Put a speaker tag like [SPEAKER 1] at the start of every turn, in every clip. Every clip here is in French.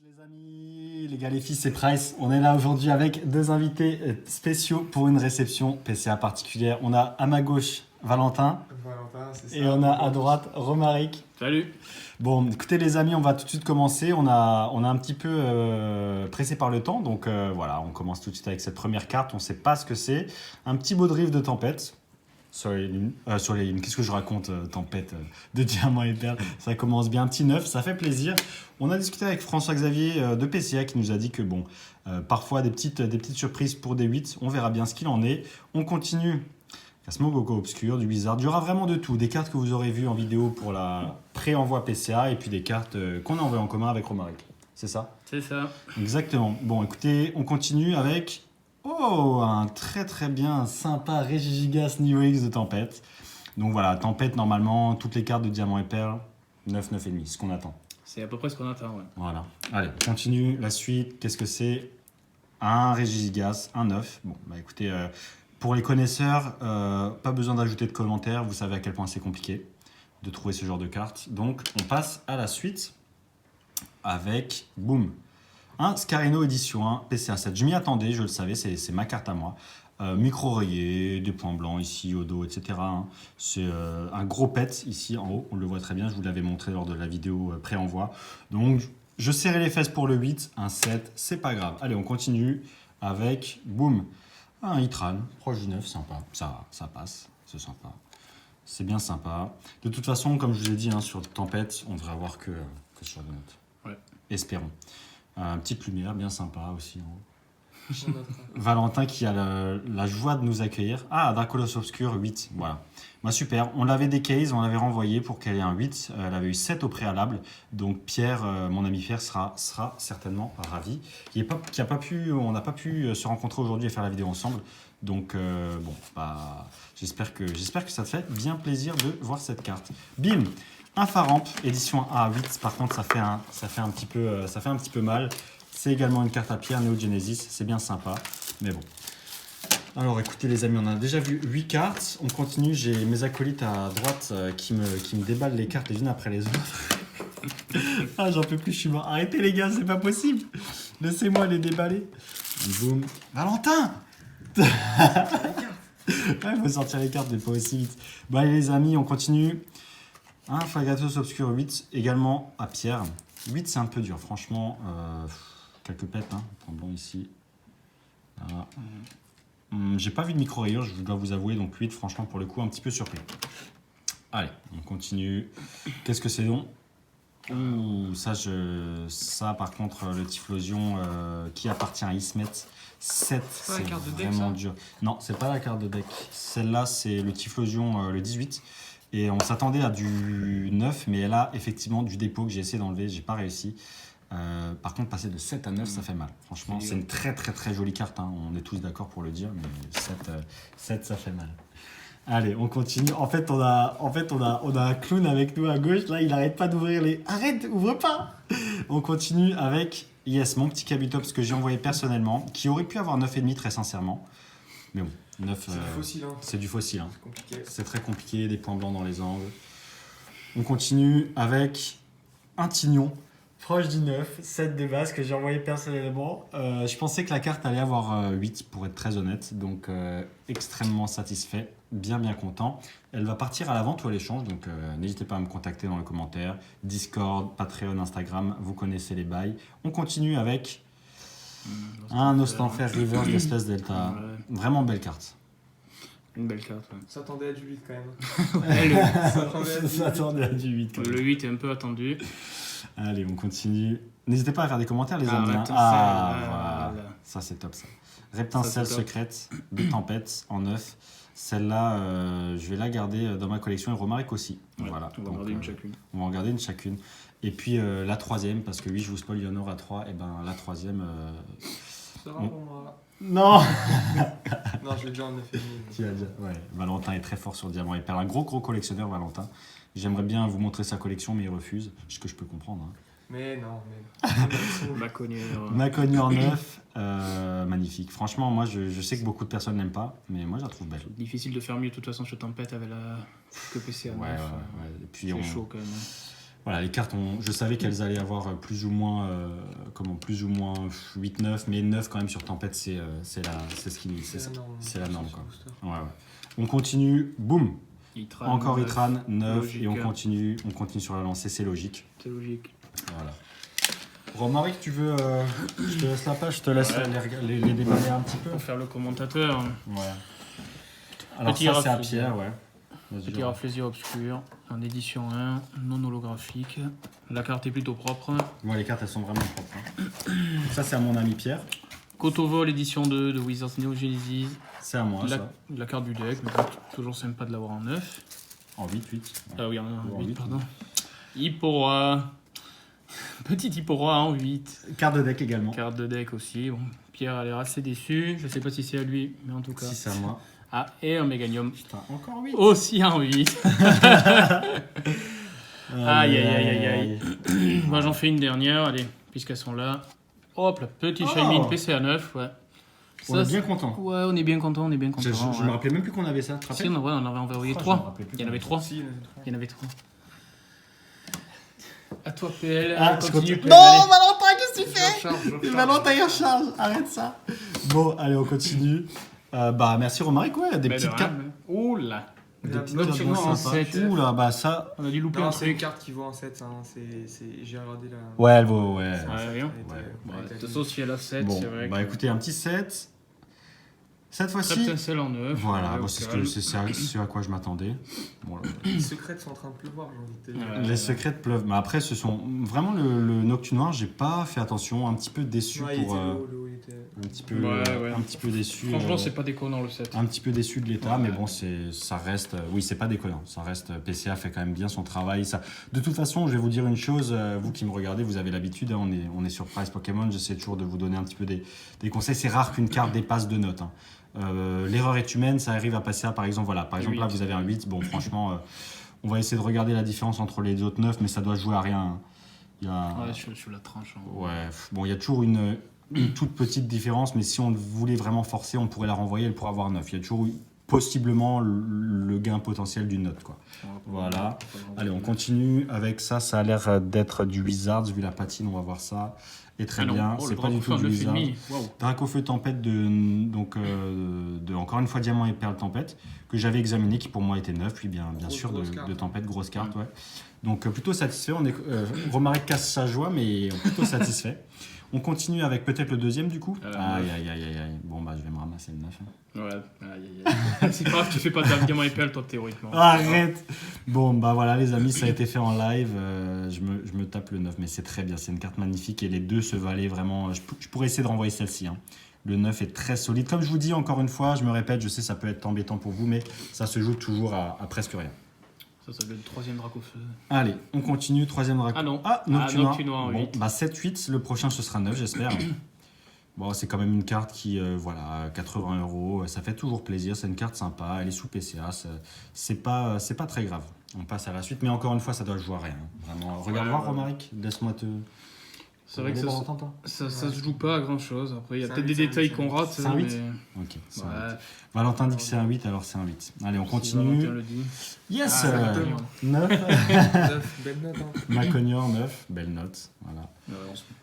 [SPEAKER 1] Les amis, les gars, les filles, c'est Price. On est là aujourd'hui avec deux invités spéciaux pour une réception PCA particulière. On a à ma gauche Valentin.
[SPEAKER 2] C'est ça.
[SPEAKER 1] Et on a à droite Romaric.
[SPEAKER 3] Salut.
[SPEAKER 1] Bon, écoutez les amis, on va tout de suite commencer. On a un petit peu pressé par le temps, donc voilà, on commence tout de suite avec cette première carte. On ne sait pas ce que c'est. Un petit beau drift de tempête. Sur les lunes. Qu'est-ce que je raconte tempête de diamants et perles. Ça commence bien, petit neuf, ça fait plaisir. On a discuté avec François-Xavier de PCA qui nous a dit que bon, parfois des petites surprises pour des 8. On verra bien ce qu'il en est. On continue. Smogoko Obscur, du Wizard. Il y aura vraiment de tout. Des cartes que vous aurez vues en vidéo pour la pré-envoi PCA et puis des cartes qu'on a envoyées en commun avec Romaric. C'est ça?
[SPEAKER 3] C'est ça.
[SPEAKER 1] Exactement. Bon, écoutez, on continue avec... Oh, un très très bien, sympa Regigigas Neo X de Tempête. Donc voilà, Tempête, normalement, toutes les cartes de Diamant et Perle, 9, 9,5, ce qu'on attend.
[SPEAKER 3] C'est à peu près ce qu'on attend, ouais.
[SPEAKER 1] Voilà. Allez, on continue. La suite, qu'est-ce que c'est? Un Regigigas, un 9. Bon, bah écoutez, pour les connaisseurs, pas besoin d'ajouter de commentaires. Vous savez à quel point c'est compliqué de trouver ce genre de cartes. Donc, on passe à la suite avec, boum, un Scarino édition 1 PCA 7. Je m'y attendais, je le savais, c'est ma carte à moi. Micro-rayé, des points blancs ici au dos, etc. Hein. C'est un gros pet ici en haut, on le voit très bien, je vous l'avais montré lors de la vidéo pré-envoi. Donc je serrais les fesses pour le 8, un 7, c'est pas grave. Allez, on continue avec, boum, un Itran, proche du 9, sympa, ça passe, c'est sympa. C'est bien sympa. De toute façon, comme je vous ai dit, hein, sur Tempête, on devrait avoir que ce genre de notes.
[SPEAKER 3] Ouais.
[SPEAKER 1] Espérons. Petite lumière, bien sympa aussi en haut. Valentin qui a la joie de nous accueillir. Ah, Dracolos Obscur, 8. Voilà. Bah, super. On l'avait des cases, on l'avait renvoyé pour qu'elle ait un 8. Elle avait eu 7 au préalable. Donc Pierre, mon ami Pierre, sera certainement ravi. On n'a pas pu se rencontrer aujourd'hui et faire la vidéo ensemble. Donc bon, bah, j'espère que ça te fait bien plaisir de voir cette carte. Bim! Un Faramp, édition A8, par contre ça fait un petit peu mal. C'est également une carte à Pierre, Neo Genesis, c'est bien sympa, mais bon. Alors écoutez les amis, on a déjà vu 8 cartes, on continue, j'ai mes acolytes à droite qui me déballent les cartes les unes après les autres. Ah j'en peux plus, je suis mort. Arrêtez les gars, c'est pas possible. Laissez-moi les déballer. Boum. Valentin. Ouais, faut sortir les cartes, mais pas aussi vite. Bon allez les amis, on continue. Un Flagatos Obscur 8, également à Pierre. 8, c'est un peu dur, franchement. Quelques pètes, hein. Point blanc ici. Voilà. J'ai pas vu de micro-rayure, je dois vous avouer. Donc 8, franchement, pour le coup, un petit peu surpris. Allez, on continue. Qu'est-ce que c'est donc? Ouh, ça, par contre, le Typhlosion qui appartient à Ismet. 7, c'est vraiment dur. Non, c'est pas la carte de deck. Celle-là, c'est le Typhlosion, le 18. Et on s'attendait à du 9, mais elle a effectivement du dépôt que j'ai essayé d'enlever, j'ai pas réussi. Par contre, passer de 7 à 9, ça fait mal. Franchement, c'est une très très très jolie carte, hein. On est tous d'accord pour le dire, mais 7 ça fait mal. Allez, on continue. En fait, on a un clown avec nous à gauche, là, il arrête pas d'ouvrir les... Arrête, ouvre pas. On continue avec, yes, mon petit Kabutops que j'ai envoyé personnellement, qui aurait pu avoir 9,5 très sincèrement. Mais bon. 9,
[SPEAKER 2] c'est du fossile. Hein.
[SPEAKER 1] C'est du fossile. Hein.
[SPEAKER 2] C'est compliqué.
[SPEAKER 1] C'est très compliqué, des points blancs dans les angles. On continue avec un Tignon, proche du 9, 7 de base que j'ai envoyé personnellement. Je pensais que la carte allait avoir 8 pour être très honnête, donc extrêmement satisfait, bien content. Elle va partir à la vente ou à l'échange, donc n'hésitez pas à me contacter dans les commentaires. Discord, Patreon, Instagram, vous connaissez les bails. On continue avec... un Ostenfer Reverse d'Espèce Delta. Ouais. Vraiment belle carte.
[SPEAKER 3] Une belle carte, ouais.
[SPEAKER 2] S'attendait à du 8 quand même.
[SPEAKER 3] Ouais,
[SPEAKER 1] S'attendait à du 8 quand même.
[SPEAKER 3] Le 8 est un peu attendu.
[SPEAKER 1] Allez, on continue. N'hésitez pas à faire des commentaires, les amis. Voilà. Ça, c'est top, ça. Reptincelle secrète de Tempête en 9. Celle-là, je vais la garder dans ma collection et Romaric aussi.
[SPEAKER 3] Ouais,
[SPEAKER 1] voilà.
[SPEAKER 3] On va en garder une chacune.
[SPEAKER 1] On va en garder une chacune. Et puis la troisième, parce que oui, je vous spoil, il y en aura 3. Et ben la troisième...
[SPEAKER 2] Ça va pour moi.
[SPEAKER 1] Non.
[SPEAKER 2] Non, je l'ai déjà en 9,5.
[SPEAKER 1] Tu as déjà... Ouais, Valentin est très fort sur Diamant et Perle. Un gros collectionneur, Valentin. J'aimerais bien vous montrer sa collection, mais il refuse. Ce que je peux comprendre. Hein.
[SPEAKER 2] Mais non.
[SPEAKER 3] Maconnu
[SPEAKER 1] en 9. Magnifique. Franchement, moi, je sais que beaucoup de personnes n'aiment pas, mais moi, je la trouve belle.
[SPEAKER 3] Difficile de faire mieux, de toute façon, sur Tempête avec la que PCA.
[SPEAKER 1] Ouais. Et puis,
[SPEAKER 3] c'est chaud quand même.
[SPEAKER 1] Voilà, les cartes, je savais qu'elles allaient avoir plus ou moins 8-9, mais 9 quand même sur Tempête, c'est la norme. Quoi. Ouais, ouais. On continue, boum,
[SPEAKER 3] Itran,
[SPEAKER 1] encore
[SPEAKER 3] 9.
[SPEAKER 1] Itran, 9,
[SPEAKER 3] Logique.
[SPEAKER 1] et on continue sur la lancée, c'est logique.
[SPEAKER 3] C'est logique.
[SPEAKER 1] Voilà. Romaric, tu veux, je te laisse la page, je te laisse
[SPEAKER 3] Ouais.
[SPEAKER 1] les déballer un petit peu.
[SPEAKER 3] Pour faire le commentateur.
[SPEAKER 1] Ouais. Alors
[SPEAKER 3] Petit
[SPEAKER 1] ça, c'est à
[SPEAKER 3] rafle.
[SPEAKER 1] Pierre, ouais. Vas-y,
[SPEAKER 3] Petit Rafflesia obscur, en édition 1, non holographique. La carte est plutôt propre.
[SPEAKER 1] Ouais, les cartes, elles sont vraiment propres. Hein. Ça, c'est à mon ami Pierre.
[SPEAKER 3] Kotovol édition 2 de Wizards Neo Genesis.
[SPEAKER 1] C'est à moi, ça.
[SPEAKER 3] La carte du deck, mais bon, toujours sympa de l'avoir en 9.
[SPEAKER 1] En 8.
[SPEAKER 3] Ah oui, en
[SPEAKER 1] En
[SPEAKER 3] 8,
[SPEAKER 1] huit,
[SPEAKER 3] pardon. Hippora. Petit Hippora en 8.
[SPEAKER 1] Carte de deck également.
[SPEAKER 3] Carte de deck aussi. Bon, Pierre a l'air assez déçu. Je sais pas si c'est à lui, mais en tout cas.
[SPEAKER 1] Si, c'est à moi.
[SPEAKER 3] Ah, et un Méganium.
[SPEAKER 1] Putain, encore 8.
[SPEAKER 3] Aussi en 8. Aïe, aïe, aïe, aïe, Moi, j'en fais une dernière, allez, puisqu'elles sont là. Hop, la petit Shaymin PCA 9, ouais.
[SPEAKER 1] On
[SPEAKER 3] Ça,
[SPEAKER 1] est bien content.
[SPEAKER 3] Ouais, on est bien content, on est bien content.
[SPEAKER 1] Je me rappelais même plus qu'on avait ça. Tu te
[SPEAKER 3] Si,
[SPEAKER 1] rappelles
[SPEAKER 3] on en avait envoyé
[SPEAKER 1] Oh, je me
[SPEAKER 3] 3.
[SPEAKER 1] rappelais plus
[SPEAKER 3] Il y en avait
[SPEAKER 1] qu'on
[SPEAKER 3] 3.
[SPEAKER 2] Si, il y en avait trois.
[SPEAKER 3] Il y en avait 3. À toi, PL.
[SPEAKER 1] Ah, je
[SPEAKER 3] continue,
[SPEAKER 1] continue.
[SPEAKER 3] PL.
[SPEAKER 1] Non,
[SPEAKER 3] allez.
[SPEAKER 1] Valentin, qu'est-ce que tu
[SPEAKER 2] Je recharge, je recharge.
[SPEAKER 1] Valentin, il recharge. Arrête ça. Bon, allez, on continue. Merci Romaric, ouais, des
[SPEAKER 3] Mais de
[SPEAKER 1] petites
[SPEAKER 3] rien,
[SPEAKER 1] cartes.
[SPEAKER 3] mais- Ouh là.
[SPEAKER 2] Il y
[SPEAKER 1] Des
[SPEAKER 2] a
[SPEAKER 1] petites
[SPEAKER 2] plein de
[SPEAKER 1] cartes
[SPEAKER 3] Nocturno
[SPEAKER 1] bien
[SPEAKER 3] en
[SPEAKER 1] sympas.
[SPEAKER 3] 7.
[SPEAKER 1] Ouh là, bah ça.
[SPEAKER 3] On a dû louper
[SPEAKER 2] Non,
[SPEAKER 3] un
[SPEAKER 2] c'est une
[SPEAKER 3] truc.
[SPEAKER 2] carte qui vaut en 7. Hein. J'ai regardé la.
[SPEAKER 1] Ouais, elle vaut, ouais.
[SPEAKER 3] Ouais,
[SPEAKER 2] Ça a été-
[SPEAKER 3] rien.
[SPEAKER 2] ça a été-
[SPEAKER 3] Bon,
[SPEAKER 2] ça a
[SPEAKER 3] de
[SPEAKER 2] été-
[SPEAKER 3] toute façon, si elle a 7,
[SPEAKER 1] Bon,
[SPEAKER 3] c'est vrai.
[SPEAKER 1] bah
[SPEAKER 3] que-
[SPEAKER 1] écoutez, un petit 7. Cette fois-ci.
[SPEAKER 3] Treptincelle en 9.
[SPEAKER 1] Voilà, bon, c'est ce à quoi je m'attendais. Bon, là.
[SPEAKER 2] Les secrets sont en train de pleuvoir, j'ai envie de te dire.
[SPEAKER 3] Ouais.
[SPEAKER 1] Les secrets pleuvent. Mais après, ce sont vraiment le Noctu Noir, j'ai pas fait attention, un petit peu déçu
[SPEAKER 2] Ouais, il
[SPEAKER 1] pour.
[SPEAKER 2] était lourd, il était.
[SPEAKER 1] Un petit peu,
[SPEAKER 3] Ouais.
[SPEAKER 1] un petit peu déçu.
[SPEAKER 3] Franchement, c'est pas déconnant le 7.
[SPEAKER 1] Un petit peu déçu de l'état,
[SPEAKER 3] Ouais.
[SPEAKER 1] mais bon, ça reste. Oui, c'est pas déconnant. Ça reste. PCA fait quand même bien son travail. Ça. De toute façon, je vais vous dire une chose. Vous qui me regardez, vous avez l'habitude. Hein, on est sur Price Pokémon. J'essaie toujours de vous donner un petit peu des conseils. C'est rare qu'une carte dépasse 2 notes. Hein. L'erreur est humaine. Ça arrive à passer à, par exemple, voilà. Par exemple, là,
[SPEAKER 3] 8.
[SPEAKER 1] vous avez un 8. Bon, franchement, on va essayer de regarder la différence entre les autres 9, mais ça doit jouer à rien. Hein. Il y a.
[SPEAKER 3] Ouais, sur la tranche. Hein.
[SPEAKER 1] Ouais, bon, il y a toujours une toute petite différence, mais si on voulait vraiment forcer, on pourrait la renvoyer, elle pourrait avoir 9. Il y a toujours possiblement le gain potentiel d'une note, quoi. Voilà. Allez, on continue avec ça. Ça a l'air d'être du Wizards, vu la patine, on va voir ça. Et très bien, c'est pas du tout du Wizards.
[SPEAKER 3] Waouh.
[SPEAKER 1] Dracofeu Tempête de encore une fois Diamant et Perle Tempête, que j'avais examiné, qui pour moi était neuf, puis bien sûr
[SPEAKER 2] Grosse carte.
[SPEAKER 1] de Tempête, grosse carte, ouais. Donc plutôt satisfait, Romaric casse sa joie, mais plutôt satisfait. On continue avec peut-être le deuxième du coup. Aïe. Bon bah je vais me ramasser le 9.
[SPEAKER 3] Ouais, aïe. C'est grave, tu fais pas de diamant et perle, toi, théoriquement.
[SPEAKER 1] Arrête. Bon bah voilà les amis, ça a été fait en live. Je me tape le 9, mais c'est très bien, c'est une carte magnifique et les deux se valaient vraiment. Je pourrais essayer de renvoyer celle-ci. Hein. Le 9 est très solide. Comme je vous dis encore une fois, je me répète, je sais ça peut être embêtant pour vous, mais ça se joue toujours à presque rien.
[SPEAKER 3] Ça doit être le troisième drac au feu.
[SPEAKER 1] Allez, on continue, troisième drac.
[SPEAKER 3] Ah non.
[SPEAKER 1] Nocturnoir.
[SPEAKER 3] Nocturnoir en
[SPEAKER 1] Bon,
[SPEAKER 3] 8.
[SPEAKER 1] bah 7-8, le prochain ce sera 9 j'espère. Bon, c'est quand même une carte qui, voilà, 80 €, ça fait toujours plaisir, c'est une carte sympa, elle est sous PCA, c'est pas très grave. On passe à la suite, mais encore une fois, ça doit jouer à rien. Vraiment. Regarde voir,
[SPEAKER 3] ouais.
[SPEAKER 1] Romaric, laisse-moi te...
[SPEAKER 3] C'est vrai que
[SPEAKER 1] Valentin, toi
[SPEAKER 3] ça se joue pas à grand chose. Après, il y a
[SPEAKER 2] C'est
[SPEAKER 3] peut-être
[SPEAKER 2] un
[SPEAKER 3] des
[SPEAKER 2] huit,
[SPEAKER 3] détails
[SPEAKER 2] c'est un
[SPEAKER 3] qu'on rate.
[SPEAKER 1] C'est un huit
[SPEAKER 3] mais-
[SPEAKER 1] Ok, c'est un
[SPEAKER 3] Ouais.
[SPEAKER 1] 8. Valentin dit que c'est un 8, alors c'est un 8. Allez, on
[SPEAKER 3] Si
[SPEAKER 1] continue.
[SPEAKER 3] Valentin le dit.
[SPEAKER 1] Yes
[SPEAKER 3] Ah,
[SPEAKER 2] exactement.
[SPEAKER 1] 9.
[SPEAKER 2] 9, belle note. Hein.
[SPEAKER 1] Macognior, 9. Belle note, voilà.
[SPEAKER 3] Ouais,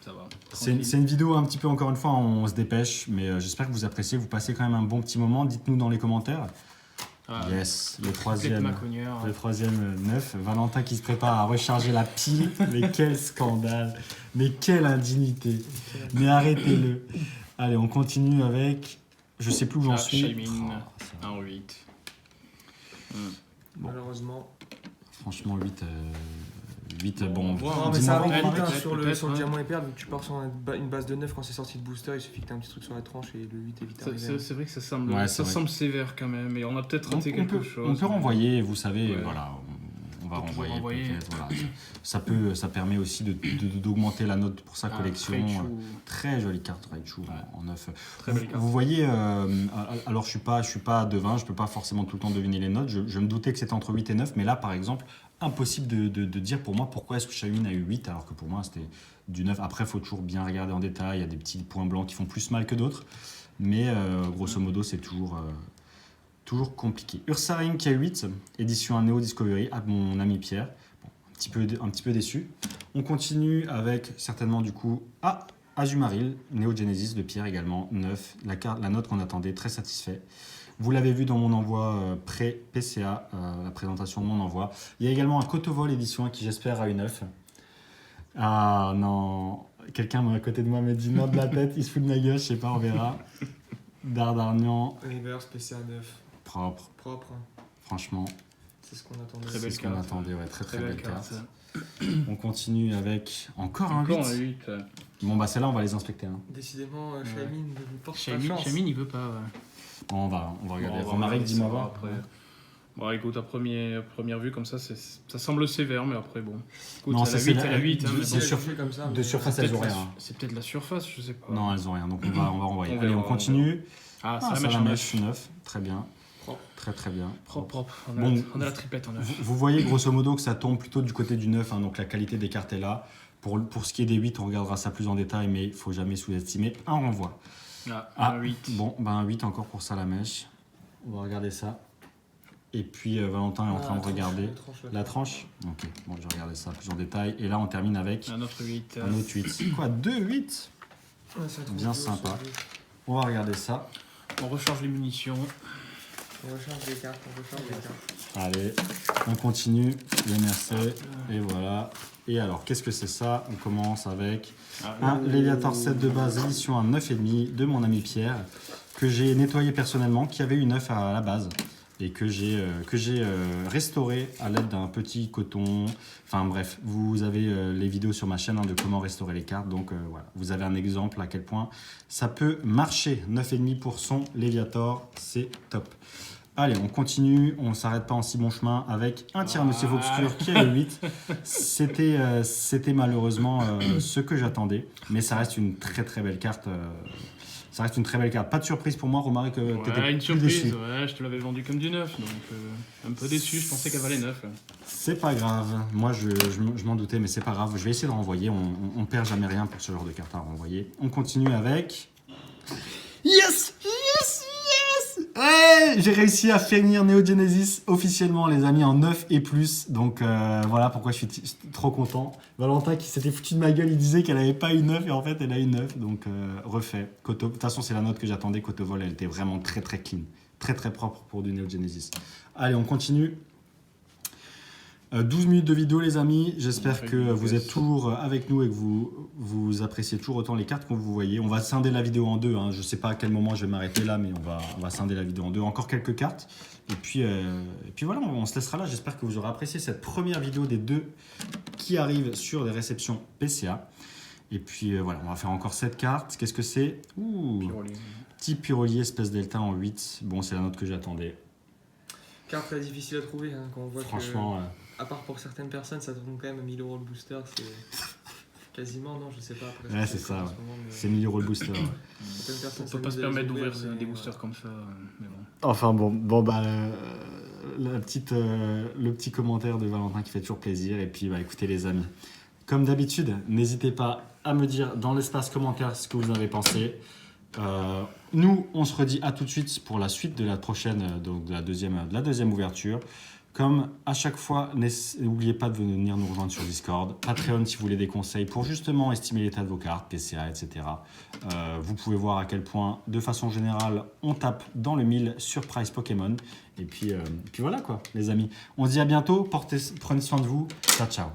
[SPEAKER 3] ça va.
[SPEAKER 1] C'est une vidéo un petit peu, encore une fois, on se dépêche, mais j'espère que vous appréciez. Vous passez quand même un bon petit moment. Dites-nous dans les commentaires.
[SPEAKER 3] Ah,
[SPEAKER 1] Yes, le
[SPEAKER 3] Complète
[SPEAKER 1] troisième.
[SPEAKER 3] Macognieur.
[SPEAKER 1] Le troisième 9. Valentin qui se prépare à recharger la pile. Mais quel scandale. Mais quelle indignité. Mais arrêtez-le. Allez, on continue avec... Je sais plus où j'en suis.
[SPEAKER 3] Shaymin,
[SPEAKER 1] Oh, ça va.
[SPEAKER 3] en 8.
[SPEAKER 1] Bon.
[SPEAKER 2] Malheureusement.
[SPEAKER 1] Franchement, 8
[SPEAKER 3] Bon,
[SPEAKER 1] bon.
[SPEAKER 3] on voit,
[SPEAKER 2] Non,
[SPEAKER 3] hein.
[SPEAKER 2] mais
[SPEAKER 1] dis-moi,
[SPEAKER 2] ça arrive
[SPEAKER 3] peut-être,
[SPEAKER 2] vite hein,
[SPEAKER 3] peut-être,
[SPEAKER 2] sur le
[SPEAKER 3] peut-être,
[SPEAKER 2] diamant et perle, vu que tu pars sur une base de 9 quand c'est sorti de booster, il suffit que tu aies un petit truc sur la tranche et le 8 est vite arrivé.
[SPEAKER 3] C'est vrai que ça semble,
[SPEAKER 1] Ouais, c'est
[SPEAKER 3] ça
[SPEAKER 1] vrai.
[SPEAKER 3] semble sévère quand même, et on a peut-être
[SPEAKER 1] On
[SPEAKER 3] raté quelque
[SPEAKER 1] peut,
[SPEAKER 3] chose.
[SPEAKER 1] on peut renvoyer, vous savez,
[SPEAKER 3] Ouais.
[SPEAKER 1] voilà, on va
[SPEAKER 3] On peut toujours
[SPEAKER 1] renvoyer
[SPEAKER 3] renvoyer.
[SPEAKER 1] peut-être. Voilà. Ça permet aussi d'augmenter la note pour sa collection. Très jolie carte Raichu en 9.
[SPEAKER 3] Très belle carte.
[SPEAKER 1] Vous voyez, alors je suis pas devin, je peux pas forcément tout le temps deviner les notes. Je me doutais que c'était entre 8 et 9, mais là par exemple, impossible de dire pour moi pourquoi est-ce que Shaymin a eu 8 alors que pour moi c'était du 9. Après, il faut toujours bien regarder en détail, il y a des petits points blancs qui font plus mal que d'autres, mais grosso modo c'est toujours compliqué. Ursaring qui a 8, édition 1 Neo Discovery, à mon ami Pierre. Bon, un petit peu déçu. On continue avec certainement du coup Azumarill, Neo Genesis de Pierre également, 9. La note qu'on attendait, très satisfait. Vous l'avez vu dans mon envoi pré-PCA, la présentation de mon envoi. Il y a également un Kotovol édition qui j'espère a une 9. Ah non, quelqu'un à côté de moi me dit non de la tête, il se fout de ma gueule, je sais pas, on verra. Dardarnian.
[SPEAKER 2] Reverse PCA 9.
[SPEAKER 1] Propre.
[SPEAKER 2] Propre. Hein.
[SPEAKER 1] Franchement.
[SPEAKER 2] C'est ce qu'on attendait.
[SPEAKER 3] Très belle
[SPEAKER 1] C'est ce qu'on
[SPEAKER 3] carte.
[SPEAKER 1] attendait, ouais, très belle carte.
[SPEAKER 3] Ça.
[SPEAKER 1] On continue avec encore un 8.
[SPEAKER 3] Encore un 8.
[SPEAKER 1] Bon bah celle-là on va les inspecter. Hein.
[SPEAKER 2] Décidément, Shaymin ne vous porte pas
[SPEAKER 3] Shaymin,
[SPEAKER 2] chance.
[SPEAKER 3] il veut pas. Ouais.
[SPEAKER 1] On va regarder.
[SPEAKER 3] Bon,
[SPEAKER 1] Romaric, dis-moi
[SPEAKER 3] ça va
[SPEAKER 1] voir.
[SPEAKER 3] après. Bon, écoute, à première vue, comme ça semble sévère, mais après, bon. Écoute,
[SPEAKER 1] Non,
[SPEAKER 3] à la 8, à la 8. Hein, mais
[SPEAKER 1] c'est
[SPEAKER 3] bon.
[SPEAKER 1] sûr.
[SPEAKER 2] Comme ça,
[SPEAKER 1] De surface elles ont rien. Hein.
[SPEAKER 3] C'est peut-être la surface, je sais pas.
[SPEAKER 1] Non, elles ont rien, donc on va renvoyer.
[SPEAKER 3] On
[SPEAKER 1] Allez,
[SPEAKER 3] verra,
[SPEAKER 1] on continue.
[SPEAKER 3] Ah,
[SPEAKER 1] Ça
[SPEAKER 3] ça
[SPEAKER 1] la
[SPEAKER 3] la
[SPEAKER 1] mèche 9, très bien.
[SPEAKER 2] Propre.
[SPEAKER 1] Très bien.
[SPEAKER 3] Propre.
[SPEAKER 1] Bon,
[SPEAKER 3] On a la triplette en 9.
[SPEAKER 1] Vous voyez grosso modo que ça tombe plutôt du côté du 9, hein, donc la qualité des cartes est là. Pour ce qui est des 8, on regardera ça plus en détail, mais il ne faut jamais sous-estimer. Un renvoi.
[SPEAKER 3] Un 8.
[SPEAKER 1] Bon, un 8 encore pour Salamèche. On va regarder ça. Et puis Valentin est en train de regarder la tranche. Ok, bon, je vais regarder ça plus en détail. Et là, on termine avec
[SPEAKER 3] Un autre 8.
[SPEAKER 1] un autre 8. C'est quoi, 2 8? Bien sympa. On va regarder ça.
[SPEAKER 3] On recharge les munitions.
[SPEAKER 2] On recharge les cartes.
[SPEAKER 1] Allez, on continue. Les merci. Et voilà. Et alors, qu'est-ce que c'est ça? On commence avec un Léviator 7 de base, édition à 9,5 de mon ami Pierre, que j'ai nettoyé personnellement, qui avait une 9 à la base, et que j'ai restauré à l'aide d'un petit coton. Enfin bref, vous avez les vidéos sur ma chaîne de comment restaurer les cartes, donc voilà, vous avez un exemple à quel point ça peut marcher. 9,5 pour son Léviator, c'est top. Allez, on continue, on ne s'arrête pas en si bon chemin avec un Tiramisu Obscur qui a le 8. C'était malheureusement ce que j'attendais, mais ça reste une très belle carte. Ça reste une très belle carte. Pas de surprise pour moi, Romaric, que tu étais
[SPEAKER 3] une
[SPEAKER 1] plus
[SPEAKER 3] surprise,
[SPEAKER 1] déçu.
[SPEAKER 3] ouais, je te l'avais vendu comme du 9, donc un peu déçu, je pensais qu'elle valait 9.
[SPEAKER 1] C'est pas grave, moi je m'en doutais, mais c'est pas grave. Je vais essayer de renvoyer, on perd jamais rien pour ce genre de carte à renvoyer. On continue avec... Yes! Ouais, j'ai réussi à finir Neo Genesis officiellement, les amis, en 9 et plus. Donc voilà pourquoi je suis trop content. Valentin qui s'était foutu de ma gueule, il disait qu'elle n'avait pas une 9 et en fait elle a une 9. Donc refait. De toute façon, c'est la note que j'attendais. Kotovol, elle était vraiment très clean. Très propre pour du Neo Genesis. Allez, on continue. 12 minutes de vidéo, les amis. J'espère que vous êtes toujours avec nous et que vous appréciez toujours autant les cartes que vous voyez. On va scinder la vidéo en deux. Hein. Je ne sais pas à quel moment je vais m'arrêter là, mais on va scinder la vidéo en deux. Encore quelques cartes. Et puis voilà, on se laissera là. J'espère que vous aurez apprécié cette première vidéo des deux qui arrivent sur des réceptions PCA. Et puis voilà, on va faire encore 7 cartes. Qu'est-ce que c'est? Petit Pyrolier, espèce delta en 8. Bon, c'est la note que j'attendais.
[SPEAKER 2] Carte très difficile à trouver hein, quand on voit
[SPEAKER 1] Franchement,
[SPEAKER 2] à part pour certaines personnes, ça tombe quand même à 1000 € le booster. C'est quasiment, non, je sais pas. Après,
[SPEAKER 1] ouais, c'est ça. Ouais. C'est 1000 € le booster. Ouais.
[SPEAKER 3] On peut pas se permettre d'ouvrir des boosters comme ça. Mais bon.
[SPEAKER 1] Enfin bon bah le petit commentaire de Valentin qui fait toujours plaisir. Et puis bah écoutez les amis, comme d'habitude, n'hésitez pas à me dire dans l'espace commentaire ce que vous en avez pensé. Nous, on se redit à tout de suite pour la suite de la prochaine, donc de la deuxième ouverture. Comme à chaque fois, n'oubliez pas de venir nous rejoindre sur Discord, Patreon si vous voulez des conseils pour justement estimer l'état de vos cartes, PCA, etc. Vous pouvez voir à quel point, de façon générale, on tape dans le 1000 sur Price Pokémon. Et puis voilà quoi, les amis. On se dit à bientôt, prenez soin de vous. Ciao.